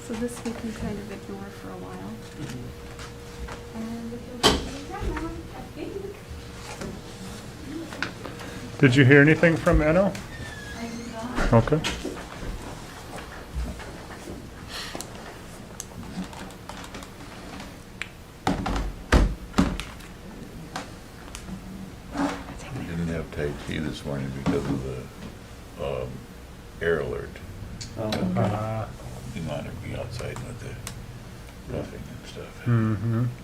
So this we can kind of ignore for a while. And if you'll just take that now, I think. Did you hear anything from Enno? I did not. Okay. We didn't have Tai Chi this morning because of the air alert. Didn't want to be outside with the roughing and stuff.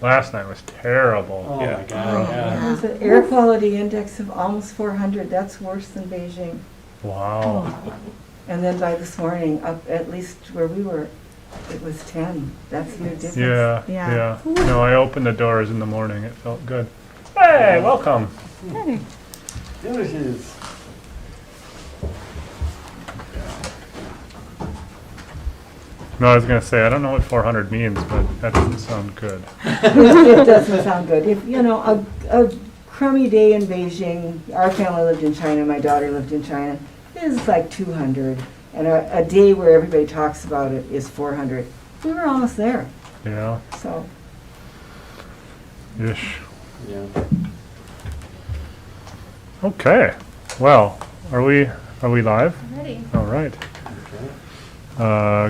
Last night was terrible. Oh Yeah. my God, yeah. There's an air quality index of almost 400. That's worse than Beijing. Wow. And then by this morning, up at least where we were, it was 10. That's a huge difference. Yeah. No, I opened the doors in the morning. It felt good. Hey, welcome. Hey. Delicious. No, I was gonna say I don't know what 400 means, but that doesn't sound good. It doesn't sound good. If, you know, a crummy day in Beijing, our family lived in China, my daughter lived in China, is like 200. And a day where everybody talks about it is 400. We were almost there, Yeah. so. Ish. Yeah. Okay. Well, are we live? Ready. All right. Okay.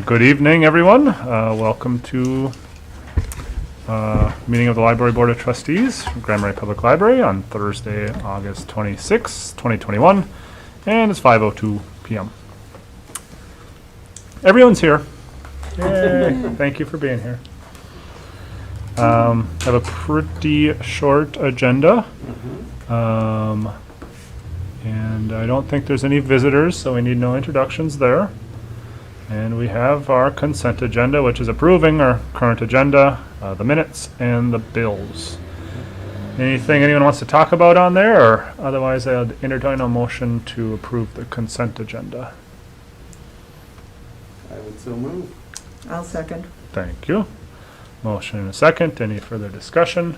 Good evening, everyone. Welcome to meeting of the Library Board of Trustees, Grand Marais Public Library on Thursday, August 26, 2021, and it's 5:02 p.m. Everyone's here. Yay. Thank you for being here. Have a pretty short agenda. And I don't think there's any visitors, so we need no introductions there. And we have our consent agenda, which is approving our current agenda, the minutes, and the bills. Anything anyone wants to talk about on there, or otherwise I'd entertain a motion to approve the consent agenda. I would so move. I'll second. Thank you. Motion and a second. Any further discussion?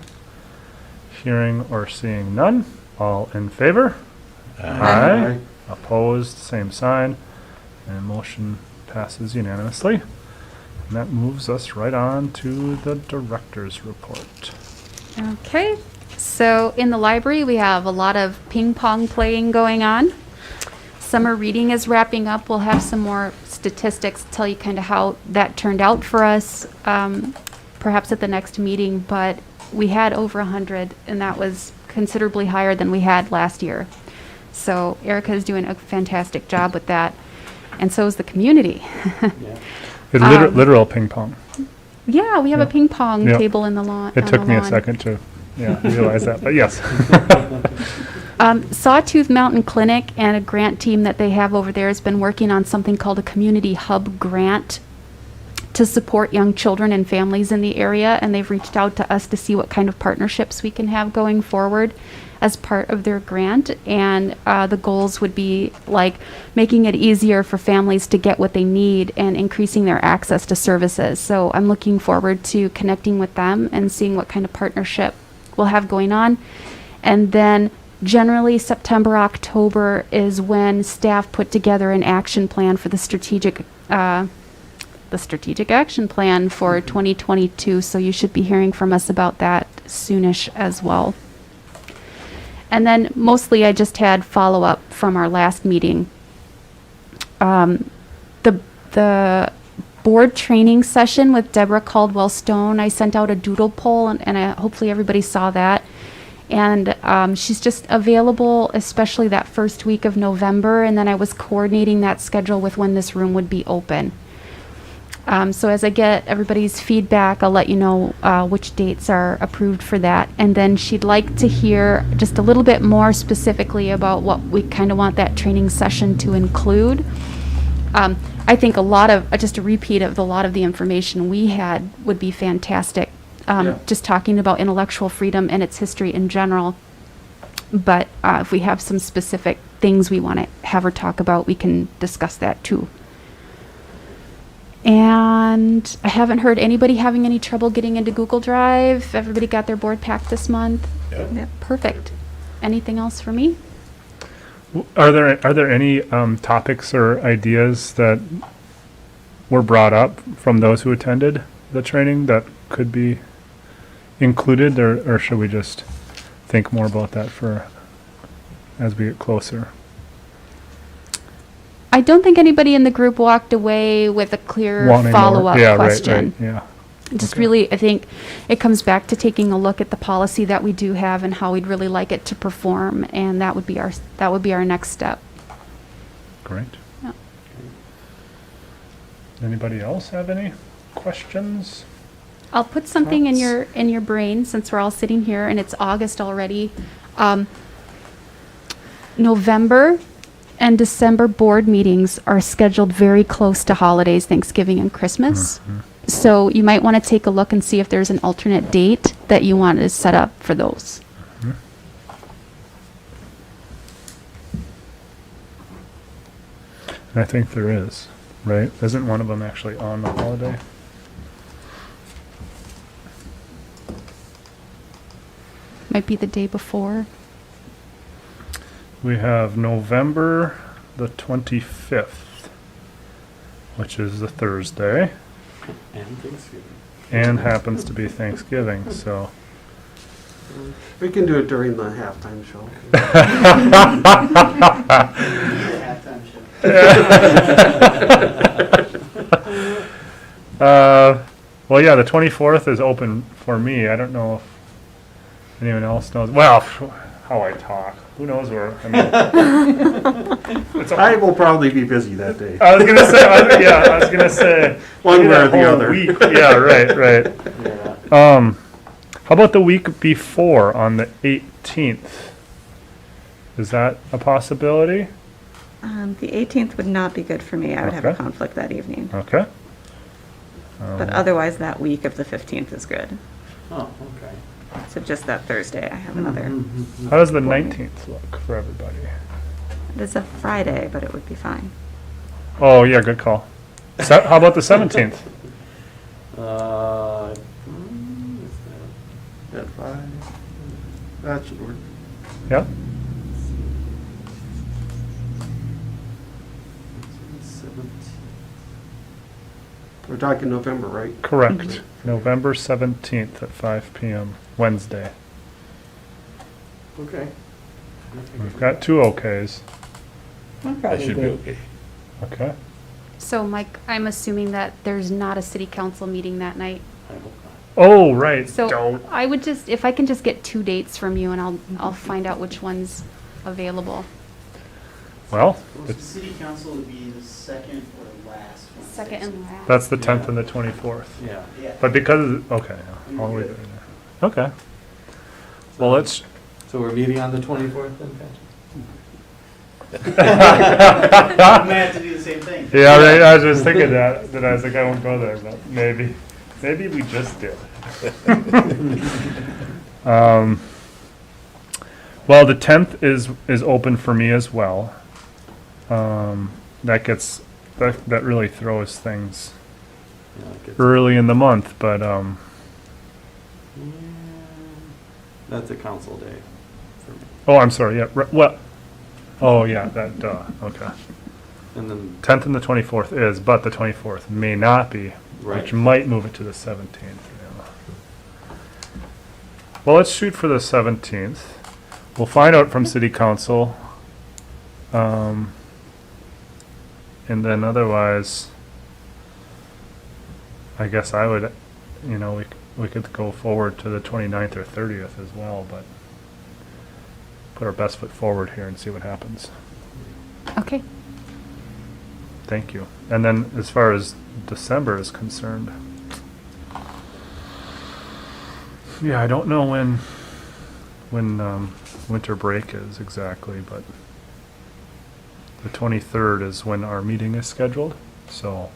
Hearing or seeing none. All in favor? Aye. Opposed, same sign. And motion passes unanimously. And that moves us right on to the director's report. Okay, so in the library, we have a lot of ping pong playing going on. Summer reading is wrapping up. We'll have some more statistics to tell you kind of how that turned out for us, perhaps at the next meeting, but we had over 100, and that was considerably higher than we had last year. So Erica is doing a fantastic job with that, and so is the community. Yeah. It's literal ping pong. Yeah, we have a ping pong Yeah. table in the lawn. It took me a second to realize that, but yes. Sawtooth Mountain Clinic and a grant team that they have over there has been working on something called a Community Hub grant to support young children and families in the area, and they've reached out to us to see what kind of partnerships we can have going forward as part of their grant. And the goals would be like making it easier for families to get what they need and increasing their access to services. So I'm looking forward to connecting with them and seeing what kind of partnership we'll have going on. And then generally September, October is when staff put together an action plan for the strategic action plan for 2022. So you should be hearing from us about that soonish as well. And then mostly I just had follow-up from our last meeting. The board training session with Deborah Caldwell Stone, I sent out a doodle poll, and hopefully everybody saw that. And she's just available, especially that first week of November, and then I was coordinating that schedule with when this room would be open. So as I get everybody's feedback, I'll let you know which dates are approved for that. And then she'd like to hear just a little bit more specifically about what we kind of want that training session to include. I think a lot of, just a repeat of a lot of the information we had would be fantastic. Just talking about intellectual freedom and its history in general. But if we have some specific things we want to have her talk about, we can discuss that too. And I haven't heard anybody having any trouble getting into Google Drive. Everybody got their board packed this month? Yep. Perfect. Anything else for me? Are there any topics or ideas that were brought up from those who attended the training that could be included, or should we just think more about that for as we get closer? I don't think anybody in the group walked away with a clear Wanting more? follow-up Yeah, question. Right, yeah. Just Okay. really, I think it comes back to taking a look at the policy that we do have and how we'd really like it to perform, and that would be our next step. Great. Yeah. Anybody else have any questions? I'll put something in Thoughts? your brain since we're all sitting here and it's August already. November and December board meetings are scheduled very close to holidays, Thanksgiving and Christmas. So you might want to take a look and see if there's an alternate date that you want to set up for those. I think there is, right? Isn't one of them actually on the holiday? Might be the day before. We have November the 25th, which is a Thursday, And Thanksgiving. and happens to be Thanksgiving, so. We can do it during the halftime show. Well, yeah, the 24th is open for me. I don't know if anyone else knows. Well, how I talk. Who knows where? I mean, it's a- I will probably be busy that day. I was gonna say, I was gonna say. One maybe way or that the whole other. week. Yeah, right. Yeah. How about the week before on the 18th? Is that a possibility? The 18th would not be good for me. I would have a Okay. conflict that evening. Okay. But otherwise, that week of the 15th is good. Oh, okay. So just that Thursday, I have another. How does the 19th look for everybody? It is a Friday, but it would be fine. Oh, yeah, good call. How about the 17th? At 5. That should work. Yeah? 17th. We're talking November, right? Correct. November 17th at 5 p.m., Wednesday. Okay. We've got two okays. I'm That probably should be good. okay. Okay. So Mike, I'm assuming that there's not a city council meeting that night. I hope not. Oh, right. So Don't. I would just, if I can just get 2 dates from you and I'll find out which one's available. Well, The city council would be the second or last one. Second and last. that's the 10th and the 24th. Yeah. Yeah. But because, okay, yeah, I'll leave it in there. Okay. Well, let's, So we're meeting on the 24th then, Patrick? I might have to do the same thing. yeah, right, I was just thinking that I was like, I won't go there, but maybe we just did. Well, the 10th is open for me as well. That really throws things Yeah, it gets- early in the month, but, Yeah. That's a council day for me. oh, I'm sorry, yeah, well, oh, yeah, okay. And then, 10th and the 24th is, but the 24th may not be, Right. which might move it to the 17th. Yeah. Well, let's shoot for the 17th. We'll find out from city council. And then otherwise, I guess I would, we could go forward to the 29th or 30th as well, but put our best foot forward here and see what happens. Okay. Thank you. And then as far as December is concerned, yeah, I don't know when winter break is exactly, but the 23rd is when our meeting is scheduled, so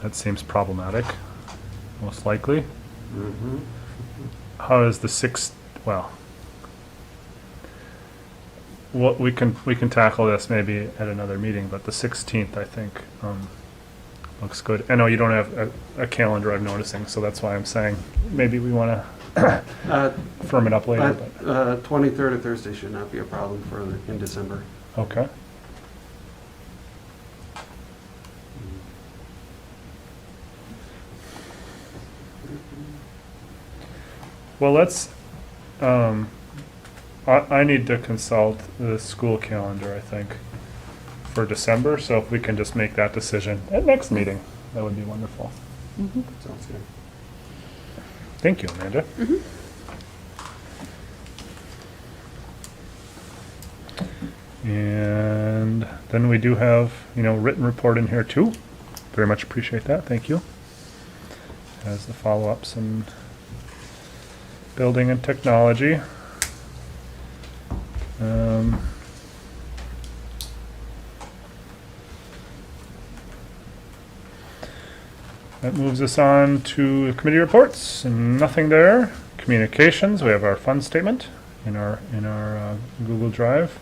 that seems problematic, most likely. mhm. How is the 6th, well, we can tackle this maybe at another meeting, but the 16th, I think, looks good. I know you don't have a calendar, I'm noticing, so that's why I'm saying maybe we want to firm it up later, but, 23rd or Thursday should not be a problem in okay. Well, let's, I need to consult the school calendar, I think, for December, so if we can just make that decision at next meeting, that would be wonderful. Sounds good. Thank you, Amanda. And then we do have, written report in here too. Very much appreciate that, thank you. As the follow-ups and building and technology. That moves us on to committee reports, and nothing there. Communications, we have our fund statement in our Google Drive.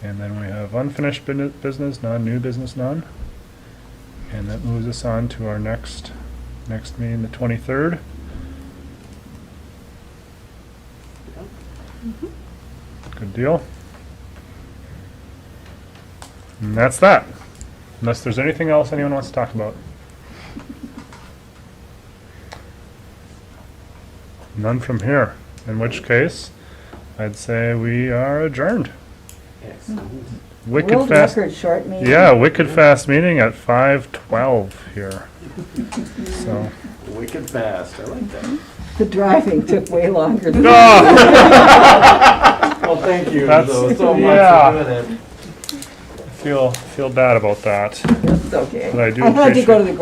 And then we have unfinished business, none, new business, none. And that moves us on to our next meeting, the 23rd. Good deal. And that's that. Unless there's anything else anyone wants to talk about. None from here. In which case, I'd say we are adjourned. Excellent. Wicked World fast. record short meeting. Yeah, wicked fast meeting at 5:12 here. So. Wicked fast, I like that. The driving took way longer than. Well, thank you That's- so much yeah. for doing it. Feel bad about that, It's okay. but I do I had to go to the